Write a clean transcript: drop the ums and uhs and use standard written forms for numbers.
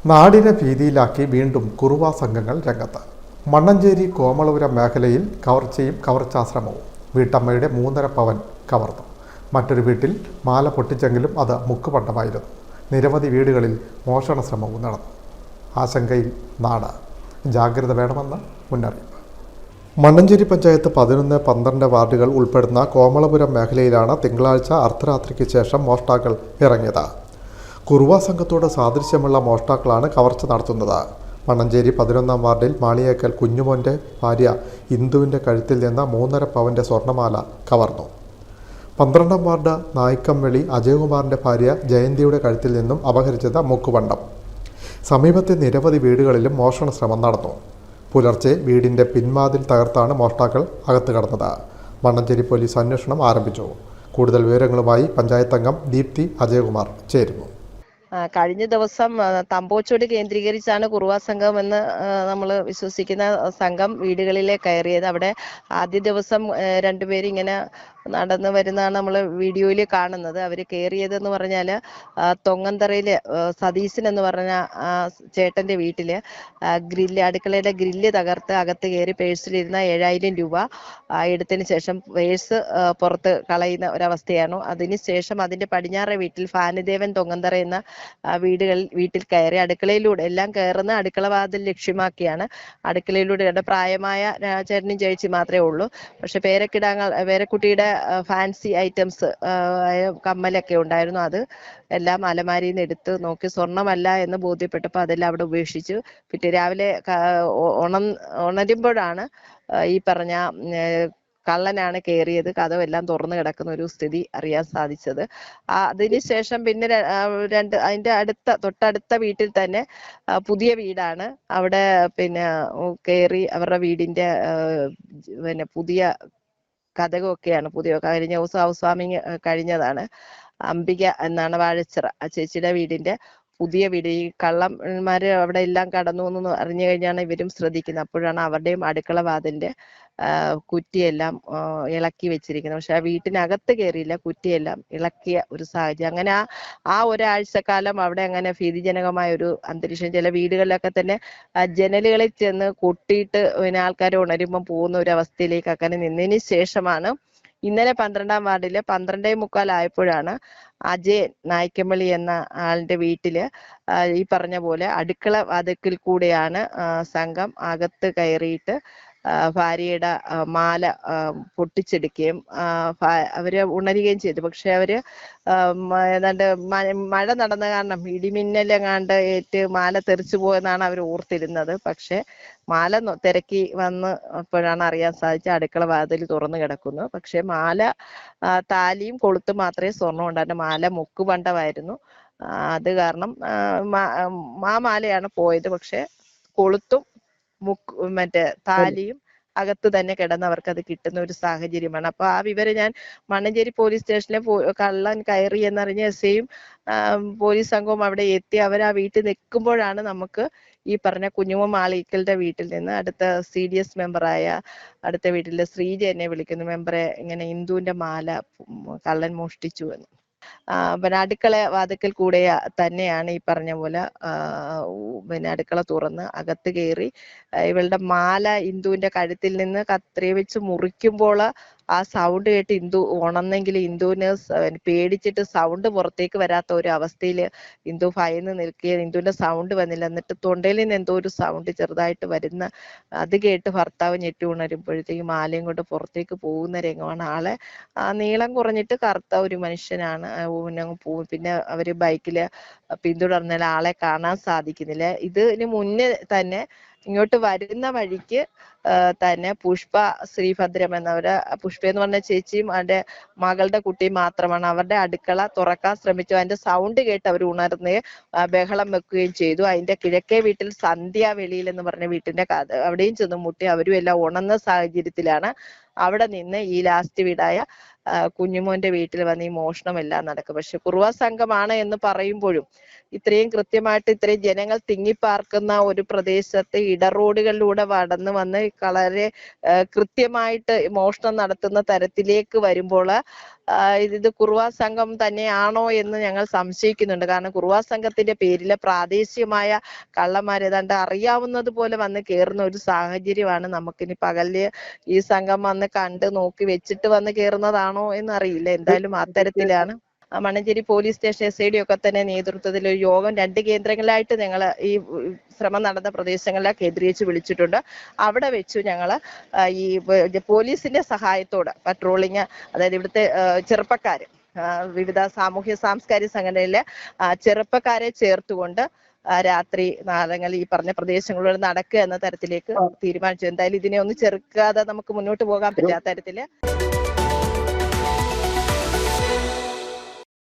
നാടിനെ ഭീതിയിലാക്കി വീണ്ടും കുറുവാ സംഘങ്ങൾ രംഗത്ത്. മണ്ണഞ്ചേരി കോമളപുരം മേഖലയിൽ കവർച്ചയും കവർച്ചാശ്രമവും. വീട്ടമ്മയുടെ 3.5 പവൻ കവർന്നു. മറ്റൊരു വീട്ടിൽ മാല പൊട്ടിച്ചെങ്കിലും അത് മുക്കുപണ്ടമായിരുന്നു. നിരവധി വീടുകളിൽ മോഷണ ശ്രമവും നടന്നു. ആശങ്കയിൽ നാട്. ജാഗ്രത വേണമെന്ന് മുന്നറിയിപ്പ്. മണ്ണഞ്ചേരി പഞ്ചായത്ത് 11, 12 വാർഡുകൾ ഉൾപ്പെടുന്ന കോമളപുരം മേഖലയിലാണ് തിങ്കളാഴ്ച അർദ്ധരാത്രിക്ക് ശേഷം മോഷ്ടാക്കൾ ഇറങ്ങിയത്. കുറുവാ സംഘത്തോട് സാദൃശ്യമുള്ള മോഷ്ടാക്കളാണ് കവർച്ച നടത്തുന്നത്. മണ്ണഞ്ചേരി 11-ാം വാർഡിൽ മാളിയേക്കൽ കുഞ്ഞുമോൻ്റെ ഭാര്യ ഇന്ദുവിൻ്റെ കഴുത്തിൽ നിന്ന് 3.5 പവൻ്റെ സ്വർണ്ണമാല കവർന്നു. 12-ാം വാർഡ് നായിക്കംവെളി അജയകുമാറിൻ്റെ ഭാര്യ ജയന്തിയുടെ കഴുത്തിൽ നിന്നും അപഹരിച്ചത് മുക്കുപണ്ടം. സമീപത്തെ നിരവധി വീടുകളിലും മോഷണ ശ്രമം നടന്നു. പുലർച്ചെ വീടിൻ്റെ പിൻവാതിൽ തകർത്താണ് മോഷ്ടാക്കൾ അകത്ത് കടന്നത്. മണ്ണഞ്ചേരി പോലീസ് അന്വേഷണം ആരംഭിച്ചു. കൂടുതൽ വിവരങ്ങളുമായി പഞ്ചായത്ത് അംഗം ദീപ്തി അജയകുമാർ ചേരുന്നു. കഴിഞ്ഞ ദിവസം തമ്പോച്ചോട് കേന്ദ്രീകരിച്ചാണ് കുറുവാ സംഘം എന്ന് നമ്മൾ വിശ്വസിക്കുന്ന സംഘം വീടുകളിലെ കയറിയത്. അവിടെ ആദ്യ ദിവസം രണ്ടുപേരും ഇങ്ങനെ നടന്നു വരുന്നതാണ് നമ്മൾ വീഡിയോയിൽ കാണുന്നത്. അവർ കയറിയതെന്ന് പറഞ്ഞാൽ തൊങ്ങന്തറയില് സതീശൻ എന്ന് പറഞ്ഞ ചേട്ടന്റെ വീട്ടില് അടുക്കളയുടെ ഗ്രില്ല് തകർത്ത് അകത്ത് കയറി പേഴ്സിലിരുന്ന 7000 രൂപ എടുത്തതിന് ശേഷം പേഴ്സ് പുറത്ത് കളയുന്ന ഒരവസ്ഥയാണ്. അതിനുശേഷം അതിന്റെ പടിഞ്ഞാറെ വീട്ടിൽ ഫാനുദേവൻ തൊങ്ങന്തറ എന്ന വീട്ടിൽ കയറി അടുക്കളയിലൂടെ എല്ലാം കയറുന്ന അടുക്കള വാതിൽ ലക്ഷ്യമാക്കിയാണ്. അടുക്കളയിലൂടെ പ്രായമായ ചേട്ടനും ചേച്ചി മാത്രമേ ഉള്ളൂ. പക്ഷെ പേരക്കുട്ടിയുടെ ഫാൻസി ഐറ്റംസ് കമ്മലൊക്കെ ഉണ്ടായിരുന്നു. അത് എല്ലാം അലമാരിയിൽ നിന്ന് എടുത്ത് നോക്കി സ്വർണ്ണമല്ല എന്ന് ബോധ്യപ്പെട്ടപ്പോൾ അതെല്ലാം അവിടെ ഉപേക്ഷിച്ചു. പിന്നെ രാവിലെ ഉണരുമ്പോഴാണ് ഈ പറഞ്ഞ കള്ളനാണ് കയറിയത്. കതവെല്ലാം തുറന്നു കിടക്കുന്ന ഒരു സ്ഥിതി അറിയാൻ സാധിച്ചത്. അതിനുശേഷം പിന്നെ അതിന്റെ തൊട്ടടുത്ത വീട്ടിൽ തന്നെ പുതിയ വീടാണ്. അവിടെ പിന്നെ കയറി അവരുടെ വീടിന്റെ പുതിയ കതകൊക്കെയാണ് കഴിഞ്ഞ ദിവസം ഹൗസ് വാമിങ് കഴിഞ്ഞതാണ്. അംബിക എന്നാണ് വാഴച്ചിറ ആ ചേച്ചിയുടെ വീടിന്റെ പുതിയ വീട്. ഈ കള്ളന്മാര് അവിടെ എല്ലാം കടന്നു എന്ന് അറിഞ്ഞു കഴിഞ്ഞാണ് ഇവരും ശ്രദ്ധിക്കുന്നത്. അപ്പോഴാണ് അവരുടെയും അടുക്കള വാതിലിന്റെ കുറ്റിയെല്ലാം ഇളക്കി വെച്ചിരിക്കുന്നത്. പക്ഷെ ആ വീട്ടിനകത്ത് കയറിയില്ല, കുറ്റിയെല്ലാം ഇളക്കിയ ഒരു സാഹചര്യം. അങ്ങനെ ആ ഒരാഴ്ചക്കാലം അവിടെ അങ്ങനെ ഭീതിജനകമായ ഒരു അന്തരീക്ഷം. ചില വീടുകളിലൊക്കെ തന്നെ ജനലുകളിൽ ചെന്ന് കൊട്ടിയിട്ട് പിന്നെ ആൾക്കാർ ഉണരുമ്പം പോകുന്ന ഒരു അവസ്ഥയിലേക്ക് അങ്ങനെ നിന്നതിന് ശേഷമാണ് ഇന്നലെ 12-ാം വാർഡില് 12:45 ആയപ്പോഴാണ് അജയൻ നായിക്കമ്പള്ളി എന്ന ആളിന്റെ വീട്ടില് ഈ പറഞ്ഞ പോലെ അടുക്കള വാതിൽക്കൽ കൂടെയാണ് സംഘം അകത്ത് കയറിയിട്ട് ഭാര്യയുടെ മാല പൊട്ടിച്ചെടുക്കുകയും അവര് ഉണരുകയും ചെയ്തു. പക്ഷെ അവര് ഏതാണ്ട് മഴ നടന്ന കാരണം ഇടിമിന്നലെങ്ങാണ്ട് ഏറ്റ് മാല തെറിച്ചു പോയെന്നാണ് അവർ ഓർത്തിരുന്നത്. പക്ഷെ മാല തിരക്കി വന്ന് അപ്പോഴാണ് അറിയാൻ സാധിച്ചത് അടുക്കള വാതിൽ തുറന്നു കിടക്കുന്നു. പക്ഷെ മാല താലിയും കൊളുത്തും മാത്രമേ സ്വർണ്ണം ഉണ്ടായിരുന്നു. മാല മുക്കുപണ്ടമായിരുന്നു. അത് കാരണം ആ മാലയാണ് പോയത്. പക്ഷെ കൊളുത്തും താലിയും അകത്ത് തന്നെ കിടന്നവർക്ക് അത് കിട്ടുന്ന ഒരു സാഹചര്യമാണ്. അപ്പൊ ആ വിവരം ഞാൻ മണ്ണഞ്ചേരി പോലീസ് സ്റ്റേഷനിലെ കള്ളൻ കയറി എന്നറിഞ്ഞ എസ്ഐയും പോലീസ് സംഘവും അവിടെ എത്തി. അവർ ആ വീട്ടിൽ നിൽക്കുമ്പോഴാണ് നമുക്ക് ഈ പറഞ്ഞ കുഞ്ഞുമോ മാളിക്കലിന്റെ വീട്ടിൽ നിന്ന് അടുത്ത CDS മെമ്പറായ അടുത്ത വീട്ടിലെ ശ്രീജ എന്നെ വിളിക്കുന്നു. മെമ്പറെ ഇങ്ങനെ ഇന്ദുവിന്റെ മാല കള്ളൻ മോഷ്ടിച്ചു എന്ന്. പിന്നെ അടുക്കള വാതിക്കൽ കൂടെ തന്നെയാണ് ഈ പറഞ്ഞ പോലെ പിന്നെ അടുക്കള തുറന്ന് അകത്ത് കയറി ഇവളുടെ മാല ഇന്ദുവിന്റെ കഴുത്തിൽ നിന്ന് കത്രിക വെച്ച് മുറിക്കുമ്പോൾ ആ സൗണ്ട് കേട്ട് ഇന്ദു ഉണർന്നെങ്കിൽ ഇന്ദുവിന് പേടിച്ചിട്ട് സൗണ്ട് പുറത്തേക്ക് വരാത്ത ഒരു അവസ്ഥയിൽ ഇന്ദു ഭയന്ന് നിൽക്കുകയും ഇന്ദുവിന്റെ സൗണ്ട് വന്നില്ല. എന്നിട്ട് തൊണ്ടയിൽ നിന്ന് എന്തോ ഒരു സൗണ്ട് ചെറുതായിട്ട് വരുന്ന അത് കേട്ട് ഭർത്താവ് ഞെട്ടി ഉണരുമ്പോഴത്തേക്ക് മാലയും കൊണ്ട് പുറത്തേക്ക് പോകുന്ന രംഗമാണ്. ആളെ നീളം കുറഞ്ഞിട്ട് കറുത്ത ഒരു മനുഷ്യനാണ്. പിന്നെ അവര് ബൈക്കില് പിന്തുടർന്നാൽ ആളെ കാണാൻ സാധിക്കുന്നില്ല. ഇതിന് മുന്നേ തന്നെ ഇങ്ങോട്ട് വരുന്ന വഴിക്ക് തന്നെ പുഷ്പ ശ്രീഭദ്രം എന്നവര്, പുഷ്പ എന്ന് പറഞ്ഞ ചേച്ചിയും അവരുടെ മകളുടെ കുട്ടിയും മാത്രമാണ്. അവരുടെ അടുക്കള തുറക്കാൻ ശ്രമിച്ചു. അതിന്റെ സൗണ്ട് കേട്ട് അവർ ഉണർന്ന് ബഹളം വെക്കുകയും ചെയ്തു. അതിന്റെ കിഴക്കേ വീട്ടിൽ സന്ധ്യ വെളിയിൽ എന്ന് പറഞ്ഞ വീട്ടിന്റെ അവിടെയും ചെന്ന് മുട്ടി. അവരും എല്ലാം ഉണർന്ന സാഹചര്യത്തിലാണ് അവിടെ നിന്ന് ഈ ലാസ്റ്റ് വീടായ കുഞ്ഞുമോന്റെ വീട്ടിൽ വന്ന് ഈ മോഷണം എല്ലാം നടക്കും. പക്ഷെ കുറുവ സംഘമാണ് എന്ന് പറയുമ്പോഴും ഇത്രയും കൃത്യമായിട്ട് ഇത്രയും ജനങ്ങൾ തിങ്ങിപ്പാർക്കുന്ന ഒരു പ്രദേശത്ത് ഇടറോഡുകളിലൂടെ കടന്നു വന്ന് വളരെ കൃത്യമായിട്ട് മോഷണം നടത്തുന്ന തരത്തിലേക്ക് വരുമ്പോൾ ഇത് കുറുവ സംഘം തന്നെയാണോ എന്ന് ഞങ്ങൾ സംശയിക്കുന്നുണ്ട്. കാരണം കുറുവ സംഘത്തിന്റെ പേരില് പ്രാദേശികമായ കള്ളന്മാർ ഏതാണ്ട് അറിയാവുന്നത് പോലെ വന്ന് കയറുന്ന ഒരു സാഹചര്യമാണ്. നമുക്കിനി പകല് ഈ സംഘം വന്ന് കണ്ട് നോക്കി വെച്ചിട്ട് വന്ന് കയറുന്നതാണോ എന്നറിയില്ല. എന്തായാലും അത്തരത്തിലാണ്. മണ്ണഞ്ചേരി പോലീസ് സ്റ്റേഷൻ SID ഒക്കെ തന്നെ നേതൃത്വത്തിൽ ഒരു യോഗം 2 കേന്ദ്രങ്ങളായിട്ട് ഞങ്ങൾ ഈ ശ്രമം നടന്ന പ്രദേശങ്ങളെ കേന്ദ്രീകരിച്ച് വിളിച്ചിട്ടുണ്ട്. അവിടെ വെച്ചു ഞങ്ങൾ ഈ പോലീസിന്റെ സഹായത്തോടെ പട്രോളിങ്, അതായത് ഇവിടുത്തെ ചെറുപ്പക്കാര്, വിവിധ സാമൂഹ്യ സാംസ്കാരിക സംഘടനയിലെ ചെറുപ്പക്കാരെ ചേർത്തുകൊണ്ട് രാത്രി നാളങ്ങളിൽ ഈ പറഞ്ഞ പ്രദേശങ്ങളിലൂടെ നടക്കുക എന്ന തരത്തിലേക്ക് തീരുമാനിച്ചു. എന്തായാലും ഇതിനെ ഒന്ന് ചെറുക്കാതെ നമുക്ക് മുന്നോട്ട് പോകാൻ പറ്റാത്ത തരത്തില്